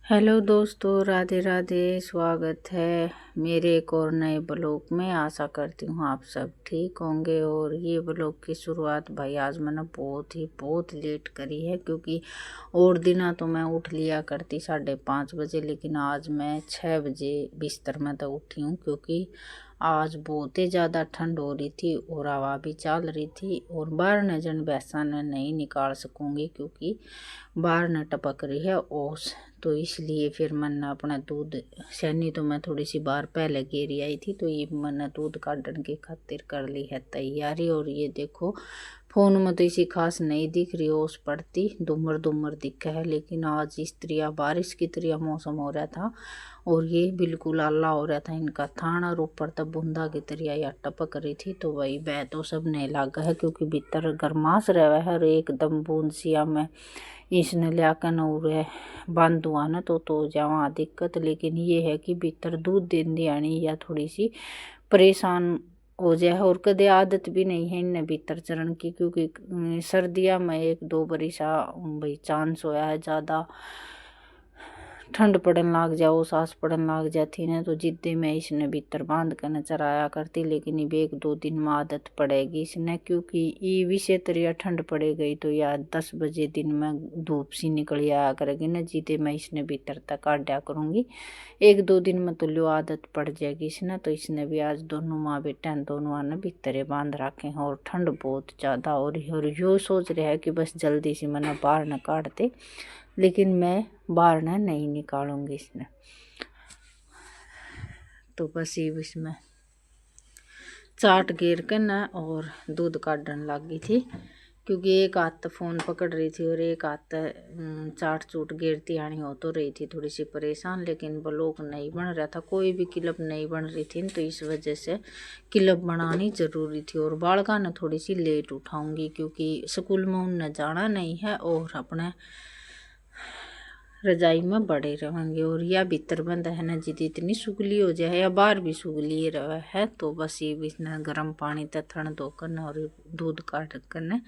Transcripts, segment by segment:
Hello दोस्तों, राधे राधे। स्वागत है मेरे एक और नए ब्लॉग में। आशा करती हूँ आप सब ठीक होंगे। और ये ब्लॉग की शुरुआत भाई आज मैंने बहुत लेट करी है, क्योंकि और दिना तो मैं उठ लिया करती 5:30 बजे, लेकिन आज मैं 6 बजे बिस्तर में तो उठी हूँ, क्योंकि आज बहुत ही ज़्यादा ठंड हो रही थी और हवा भी चल रही थी। और बाहर न जन भैंसा ने नहीं निकाल सकूँगी, क्योंकि बाहर न टपक रही है ओस। तो इसलिए फिर मैंने अपना दूध सैनी तो मैं थोड़ी सी बार पहले गेरी आई थी, तो ये मैंने दूध काटने की खातिर कर ली है तैयारी। और ये देखो फोन में तो इसी खास नहीं दिख रही ओस पड़ती, दुमर दुमर दिखा है, लेकिन आज इस तरह बारिश की तरह मौसम हो रहा था और ये बिल्कुल आला हो रहा था इनका थान, और ऊपर तब बूंदा की तरह या टपक रही थी। तो वही बह तो सब नहीं लगा है, क्योंकि भीतर गर्मास रहा है और एकदम बूंद सिया में इसने लियाकर न बंद हुआ ना तो जावा दिक्कत। लेकिन ये है कि भीतर दूध देने आनी या थोड़ी सी परेशान हो जाए, और कदे आदत भी नहीं है इन्हें भीतर चरण की, क्योंकि सर्दियाँ में 1-2 बरिसा भाई चांस होया है ज़्यादा ठंड पड़न लाग जाओ, सांस पड़न लाग जाती ने, तो जिद्दे में इसने भीतर बांध कर न चराया करती। लेकिन अब 1-2 दिन में आदत पड़ेगी इसने, क्योंकि ये विषय तरह ठंड पड़े गई तो या 10 बजे दिन में धूप सी निकल आया करेगी ना, जिद्दे में इसने भीतर तक काटा करूँगी। 1-2 दिन में तो लो आदत पड़ जाएगी इसने। तो इसने भी आज दोनों माँ बेटा दोनों ने भीतरे बांध रखे हैं, और ठंड बहुत ज़्यादा हो रही है। और यो सोच रहा है कि बस जल्दी से मैंने बाहर न काट दे, लेकिन मैं बाहर न नहीं निकालूंगी इसने। तो बस ये इसमें चाट घेर कर न और दूध काटने लगी थी, क्योंकि एक हाथ फ़ोन पकड़ रही थी और एक हाथ चाट चूट घेरती आनी हो तो रही थी थोड़ी सी परेशान। लेकिन ब्लॉग नहीं बन रहा था, कोई भी क्लिप नहीं बन रही थी, तो इस वजह से क्लिप बनानी ज़रूरी थी। और बालका ने थोड़ी सी लेट उठाऊंगी, क्योंकि स्कूल में उन्हें जाना नहीं है और अपने रजाई में बड़े रहेंगे। और या भीतर बंद है ना जिद इतनी सुगली हो जाए या बाहर भी सुगली रहा है, तो बस ये भी गर्म पानी तथन धोकर और दूध काट कर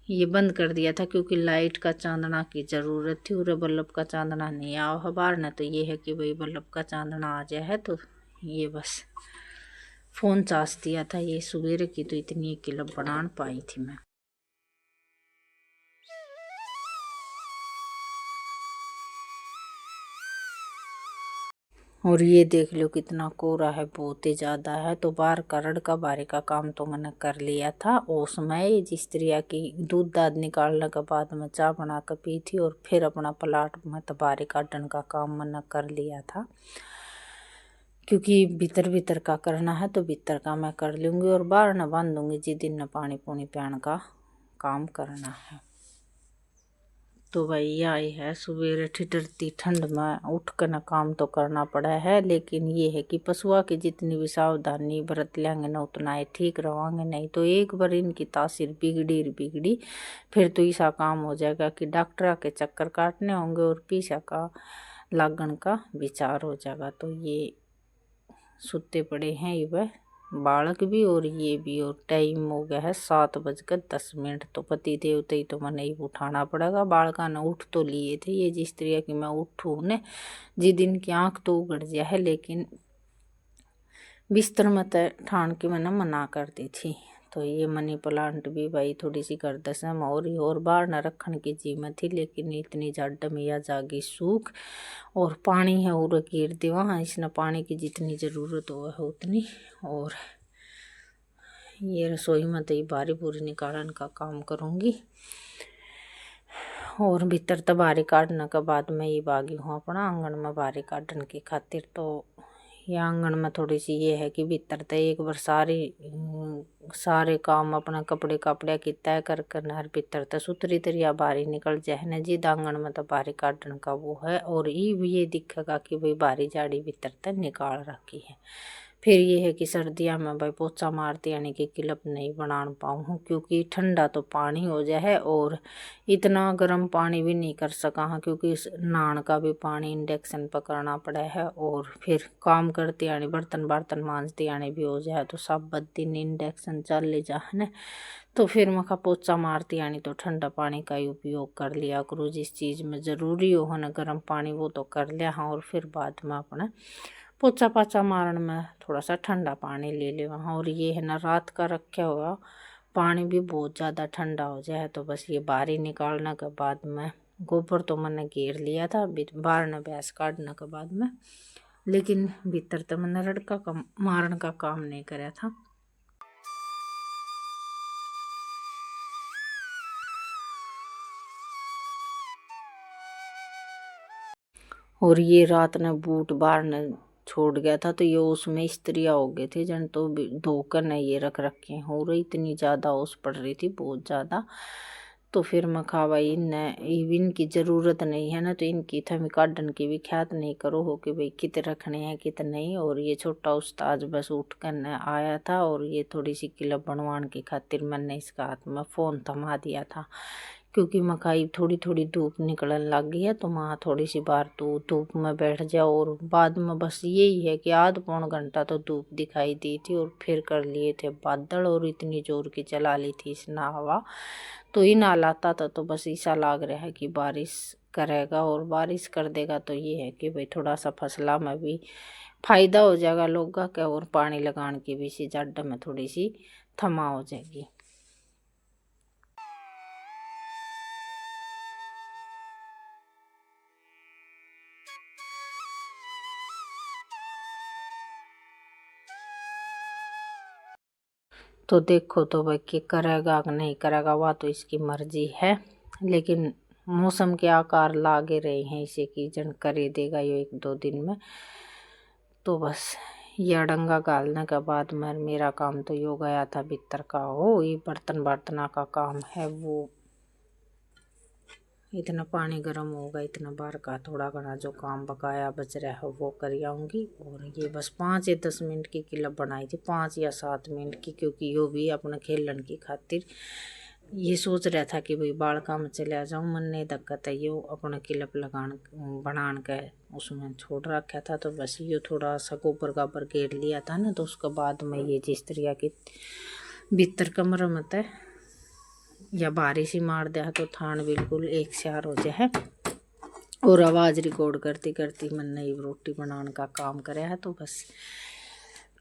ये बंद कर दिया था, क्योंकि लाइट का चांदना की ज़रूरत थी और बल्ब का चांदना नहीं आया बाहर न। तो ये है कि भाई बल्ब का चांदना आ जाए है, तो ये बस फ़ोन चार्ज दिया था ये सवेरे की, तो इतनी क्लिप बना पाई थी मैं। और ये देख लो कितना कोहरा है, बहुत ही ज़्यादा है। तो बाहर का रड़का बारी का काम तो मैंने कर लिया था। उसमें जिस तरह की दूध दाद निकालने के बाद मैं चाय बना कर पी थी, और फिर अपना प्लाट में तो बारी काटने का काम मैंने कर लिया था, क्योंकि भीतर भीतर का करना है तो भीतर का मैं कर लूँगी और बाहर न बांध दूँगी जिस दिन न पानी पूनी पियान का काम करना है। तो भाई आई है सवेरे ठिठरती ठंड में उठ कर न काम तो करना पड़ा है। लेकिन ये है कि पशुआ की जितनी भी सावधानी बरत लेंगे न उतना ही ठीक रहोगे, नहीं तो एक बार इनकी तासीर बिगड़ी फिर तो ऐसा काम हो जाएगा कि डॉक्टर के चक्कर काटने होंगे और पीछा का लागण का विचार हो जाएगा। तो ये सुते पड़े हैं ये वह बालक भी और ये भी, और टाइम हो गया है 7:10। तो पति देवते ही तो मैंने ही उठाना पड़ेगा। बालका ने उठ तो लिए थे, ये जिस तरह की मैं उठूँ ने जिस दिन की आँख तो उगड़ जाए है, लेकिन बिस्तर में तो ठान के मैंने मना कर दी थी। तो ये मनी प्लांट भी भाई थोड़ी सी कर दसम और बाहर न रखने की जीमत थी, लेकिन इतनी जड़ में या जागी सूख और पानी है और गिर दे वहाँ, इसने पानी की जितनी ज़रूरत हो है उतनी। और ये रसोई में तो ये बारी बुरी निकालने का काम करूँगी, और भीतर तो बारी काटने के बाद मैं ये बागी हूँ अपना आंगन में बारी काटने की खातिर। तो ये आंगन में थोड़ी सी ये है कि भीतर तो एक बार सारे काम अपना कपड़े कपड़े की तय कर नहर भीतर तो सुथरी तरिया बारी निकल जाए न, जिद आंगन में तो बारी काटने का वो है। और ये भी ये दिखेगा कि भाई बारी जाड़ी भीतर तक निकाल रखी है, फिर ये है कि सर्दियाँ में भाई पोछा मारती यानी कि क्लिप नहीं बना पाऊँ हूँ, क्योंकि ठंडा तो पानी हो जाए है और इतना गर्म पानी भी नहीं कर सका हाँ, क्योंकि इस नहान का भी पानी इंडक्शन पर करना पड़ा है और फिर काम करती यानी बर्तन बर्तन मांजती यानी भी हो जाए तो सब दिन इंडक्शन चल ले जाए। तो फिर मखा पोछा मारती यानी तो ठंडा पानी का ही उपयोग कर लिया करूँ, जिस चीज़ में ज़रूरी हो ना गर्म पानी वो तो कर लिया हाँ, और फिर बाद में अपना पोछा पाछा मारन में थोड़ा सा ठंडा पानी ले ले वहाँ। और ये है ना रात का रखा हुआ पानी भी बहुत ज़्यादा ठंडा हो जाए तो बस ये बाहर निकालने के बाद में गोबर तो मैंने घेर लिया था बाहर ने भैंस काटने के बाद में, लेकिन भीतर तो मैंने रड़का का मारन का काम नहीं कराया था। और ये रात ने बूट बाहर ने छोड़ गया था तो ये उसमें स्त्रियाँ हो गए थे जन तो धोकर ने ये रख रखे हैं और इतनी ज़्यादा ओस पड़ रही थी बहुत ज़्यादा। तो फिर मैं कहा भाई इनकी ज़रूरत नहीं है ना, तो इनकी थमी काटन की भी ख्यात नहीं करो हो कि भाई कित रखने हैं कित नहीं। और ये छोटा उस्ताद बस उठ कर आया था और ये थोड़ी सी क्लिप बनवाने की खातिर मैंने इसका हाथ में फ़ोन थमा दिया था, क्योंकि मकाई थोड़ी थोड़ी धूप निकलने लग गई है तो वहाँ थोड़ी सी बार तो धूप में बैठ जाओ। और बाद में बस यही है कि आध पौन घंटा तो धूप दिखाई दी थी और फिर कर लिए थे बादल और इतनी जोर की चला ली थी इसना हवा, तो इन हालाता था तो बस ऐसा लग रहा है कि बारिश करेगा। और बारिश कर देगा तो ये है कि भाई थोड़ा सा फसला में भी फायदा हो जाएगा लोगों का और पानी लगाने की भी सी जड़ में थोड़ी सी थमा हो जाएगी। तो देखो तो भाई कि करेगा कि नहीं करेगा वह तो इसकी मर्जी है, लेकिन मौसम के आकार लागे रहे हैं इसे कि जन करे देगा ये 1-2 दिन में। तो बस ये अड़ंगा गालने के बाद मेरा काम तो यो गया था भीतर का हो, ये बर्तन बर्तना का काम है वो इतना पानी गर्म होगा इतना बार का थोड़ा घना जो काम बकाया बच रहा है वो कर आऊँगी। और ये बस 5 या 10 मिनट की क्लिप बनाई थी 5 या 7 मिनट की, क्योंकि यो भी अपने खेलन की खातिर ये सोच रहा था कि भाई बाल काम चले जाऊँ मन नहीं दिक्कत है यो अपना क्लिप लगान बनान के उसमें छोड़ रखा था। तो बस ये थोड़ा सा गोबर गाबर घेर लिया था ना, तो उसके बाद में ये जिस तरह की भीतर कमरे में तय या बारिश ही मार दिया तो थान बिल्कुल एक शार हो जाए। और आवाज़ रिकॉर्ड करती करती मैंने ये रोटी बनाने का काम कराया है। तो बस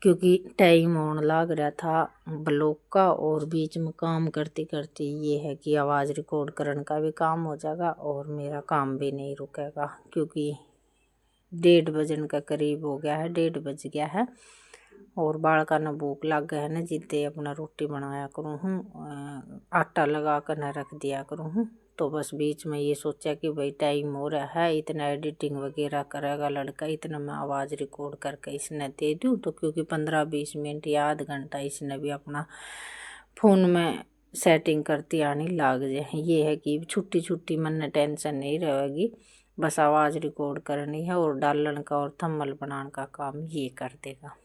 क्योंकि टाइम होने लग रहा था ब्लॉक का और बीच में काम करती करती ये है कि आवाज़ रिकॉर्ड करने का भी काम हो जाएगा और मेरा काम भी नहीं रुकेगा, क्योंकि 1:30 बजन का करीब हो गया है 1:30 बज गया है और बालका न भूख लग गया है ना, जिद्दे अपना रोटी बनाया करूँ हूँ आटा लगा कर न रख दिया करूँ हूँ। तो बस बीच में ये सोचा कि भाई टाइम हो रहा है इतना एडिटिंग वगैरह करेगा लड़का, इतना मैं आवाज़ रिकॉर्ड करके इसने दे दूँ। तो क्योंकि 15-20 मिनट या आध घंटा इसने भी अपना फ़ोन में सेटिंग करती आनी लाग जाए। ये है कि छुट्टी छुट्टी मन टेंशन नहीं रहेगी, बस आवाज़ रिकॉर्ड करनी है और डालन का और थंबनेल बनाने का काम ये कर देगा।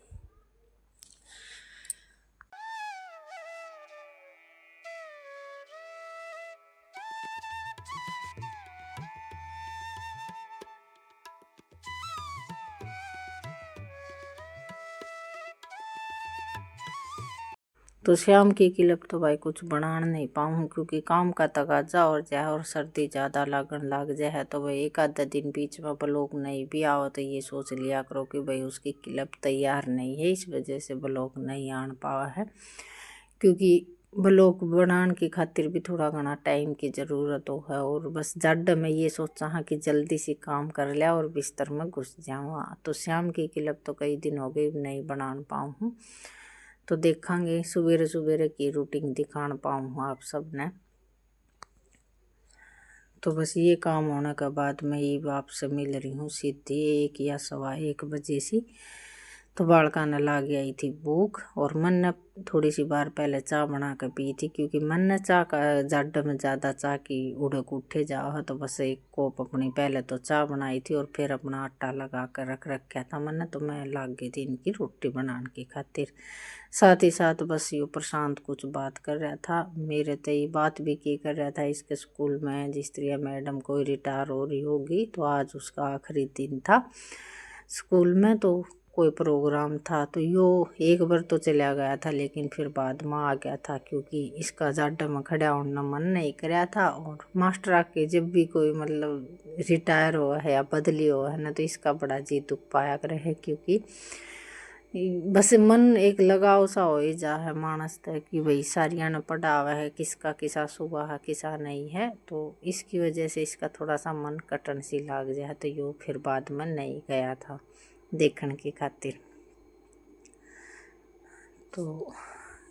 तो शाम की क्लिप तो भाई कुछ बना नहीं पाऊँ क्योंकि काम का तकाजा और जाए और सर्दी ज़्यादा लगन लग जाए तो भाई एक आधा दिन बीच में ब्लॉग नहीं भी आओ तो ये सोच लिया करो कि भाई उसकी क्लिप तैयार नहीं है, इस वजह से ब्लॉग नहीं आन पावा है। क्योंकि ब्लॉग बनाने की खातिर भी थोड़ा घना टाइम की ज़रूरत हो है और बस जड में ये सोचा हाँ कि जल्दी से काम कर लिया और बिस्तर में घुस जाऊँ। तो शाम की क्लिप तो कई दिन हो गए नहीं बना पाऊँ हूँ, तो देखेंगे सवेरे सवेरे की रूटीन दिखान पाऊँ आप सब ने। तो बस ये काम होने के बाद मैं ये आपसे मिल रही हूँ सीधी 1 या 1:15 बजे से। तो बालका ने लाग आई थी भूख और मन ने थोड़ी सी बार पहले चाय बना के पी थी, क्योंकि मन ने चाय का जाड में ज़्यादा चाय की उड़क उठे जाओ है, तो बस एक कोप अपनी पहले तो चाय बनाई थी और फिर अपना आटा लगा कर रख रखा था मन ने। तो मैं लाग गई थी इनकी रोटी बनाने की खातिर। साथ ही साथ बस ये प्रशांत कुछ बात कर रहा था मेरे तो ये बात भी की कर रहा था इसके स्कूल में जिस तरह मैडम कोई रिटायर हो रही होगी, तो आज उसका आखिरी दिन था स्कूल में, तो कोई प्रोग्राम था। तो यो एक बार तो चला गया था लेकिन फिर बाद में आ गया था, क्योंकि इसका जाडा में खड़ा होना मन नहीं कराया था। और मास्टर आके जब भी कोई मतलब रिटायर हुआ है या बदली हुआ है ना, तो इसका बड़ा जी दुख पाया करे है, क्योंकि बस मन एक लगाव सा हो ही जा है मानस तक कि भाई सारिया ने पढ़ा हुआ है, किसका किसा सुबह है किसा नहीं है। तो इसकी वजह से इसका थोड़ा सा मन कटन सी लाग जाए, तो यो फिर बाद में नहीं गया था देखने की खातिर। तो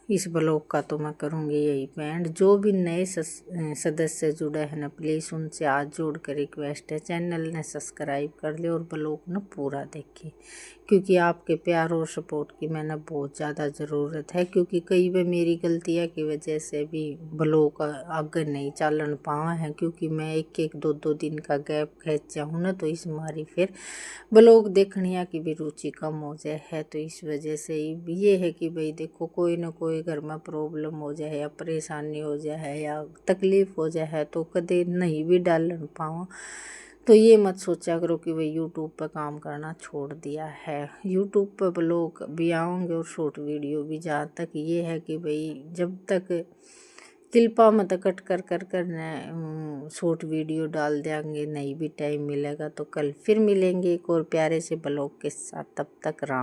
इस ब्लॉग का तो मैं करूँगी यही पेंड। जो भी नए सदस्य जुड़े हैं ना, प्लीज़ उनसे हाथ जोड़ कर रिक्वेस्ट है चैनल ने सब्सक्राइब कर ले और ब्लॉग ने पूरा देखे, क्योंकि आपके प्यार और सपोर्ट की मैंने बहुत ज़्यादा ज़रूरत है। क्योंकि कई बार मेरी गलतियाँ की वजह से भी ब्लॉग आगे नहीं चलन पावा है, क्योंकि मैं एक एक दो दो दिन का गैप खींच जाऊँ ना, तो इस मारी फिर ब्लॉग देखने की भी रुचि कम हो जाए है। तो इस वजह से ये है कि भाई देखो कोई ना कोई घर में प्रॉब्लम हो जाए या परेशानी हो जाए या तकलीफ़ हो जाए, तो कदे नहीं भी डालन पाऊँ। तो ये मत सोचा करो कि भाई यूट्यूब पर काम करना छोड़ दिया है। यूट्यूब पर ब्लॉग भी आऊँगे और शॉर्ट वीडियो भी, जहाँ तक ये है कि भाई जब तक कृपा मत कट कर शॉर्ट वीडियो डाल देंगे, नहीं भी टाइम मिलेगा तो कल फिर मिलेंगे एक और प्यारे से ब्लॉग के साथ। तब तक राम।